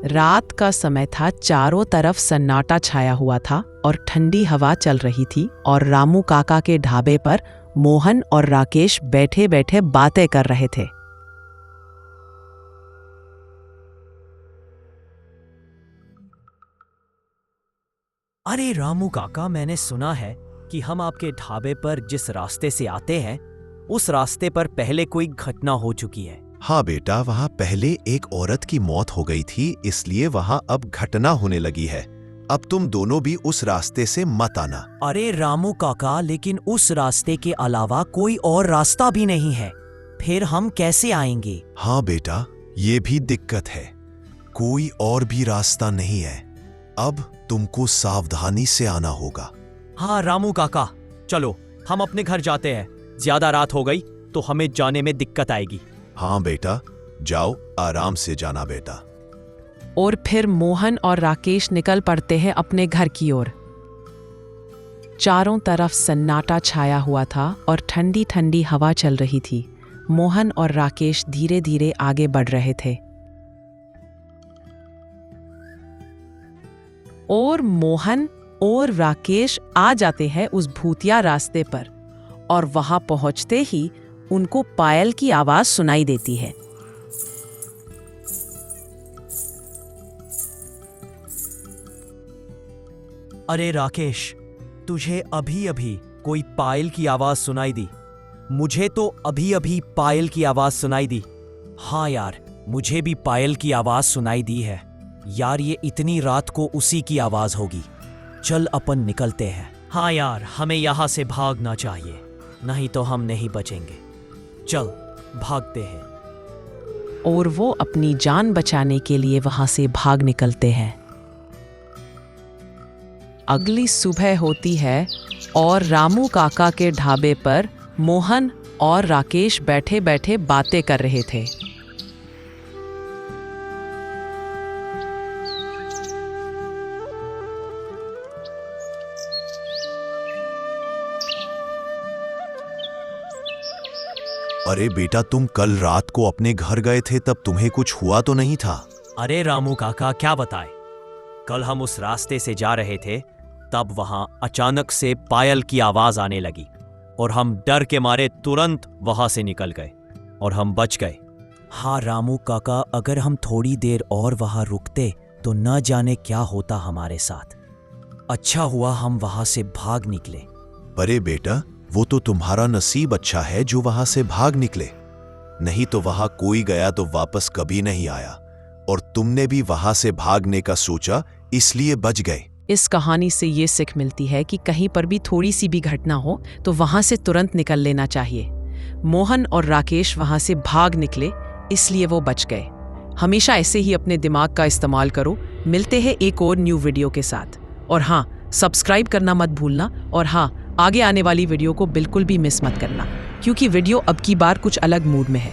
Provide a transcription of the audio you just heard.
रात का समय था, चारों तरफ सन्नाटा छाया हुआ था और ठंडी हवा चल रही थी और रामू काका के ढाबे पर मोहन और राकेश बैठे बैठे बातें कर रहे थे। अरे रामू काका, मैंने सुना है कि हम आपके ढाबे पर जिस रास्ते से आते हैं उस रास्ते पर पहले कोई घटना हो चुकी है। हाँ बेटा, वहाँ पहले एक औरत की मौत हो गई थी, इसलिए वहाँ अब घटना होने लगी है। अब तुम दोनों भी उस रास्ते से मत आना। अरे रामू काका, लेकिन उस रास्ते के अलावा कोई और रास्ता भी नहीं है, फिर हम कैसे आएंगे? हाँ बेटा, ये भी दिक्कत है, कोई और भी रास्ता नहीं है। अब तुमको सावधानी से आना होगा। हाँ रामू काका, चलो हम अपने घर जाते हैं, ज्यादा रात हो गई तो हमें जाने में दिक्कत आएगी। हाँ बेटा, जाओ, आराम से जाना बेटा। और फिर मोहन और राकेश निकल पड़ते हैं अपने घर की ओर। चारों तरफ सन्नाटा छाया हुआ था और ठंडी ठंडी हवा चल रही थी। मोहन और राकेश धीरे धीरे आगे बढ़ रहे थे और मोहन और राकेश आ जाते हैं उस भूतिया रास्ते पर और वहां पहुंचते ही उनको पायल की आवाज सुनाई देती है। अरे राकेश, तुझे अभी अभी कोई पायल की आवाज सुनाई दी? मुझे तो अभी अभी पायल की आवाज सुनाई दी। हाँ यार, मुझे भी पायल की आवाज सुनाई दी है। यार, ये इतनी रात को उसी की आवाज होगी। चल अपन निकलते हैं। हाँ यार, हमें यहाँ से भागना चाहिए, नहीं तो हम नहीं बचेंगे। चल भागते हैं। और वो अपनी जान बचाने के लिए वहां से भाग निकलते हैं। अगली सुबह होती है और रामू काका के ढाबे पर मोहन और राकेश बैठे बैठे बातें कर रहे थे। अरे बेटा, तुम कल रात को अपने घर गए थे, तब तुम्हें कुछ हुआ तो नहीं था? अरे रामू काका, क्या बताए, कल हम उस रास्ते से जा रहे थे, तब वहां अचानक से पायल की आवाज आने लगी और हम डर के मारे तुरंत वहां से निकल गए और हम बच गए। हाँ रामू काका, अगर हम थोड़ी देर और वहां रुकते तो न जाने क्या होता हमारे साथ। अच्छा हुआ हम वहां से भाग निकले। अरे बेटा, वो तो तुम्हारा नसीब अच्छा है जो वहां से भाग निकले, नहीं तो वहां कोई गया तो वापस कभी नहीं आया, और तुमने भी वहां से भागने का सोचा इसलिए बच गए। इस कहानी से ये सीख मिलती है कि कहीं पर भी थोड़ी सी भी घटना हो तो वहां से तुरंत निकल लेना चाहिए। मोहन और राकेश वहां से भाग निकले, इसलिए वो बच गए। हमेशा ऐसे ही अपने दिमाग का इस्तेमाल करो। मिलते हैं एक और न्यू वीडियो के साथ। और हाँ, सब्सक्राइब करना मत भूलना। और हाँ, आगे आने वाली वीडियो को बिल्कुल भी मिस मत करना, क्योंकि वीडियो अब की बार कुछ अलग मूड में है।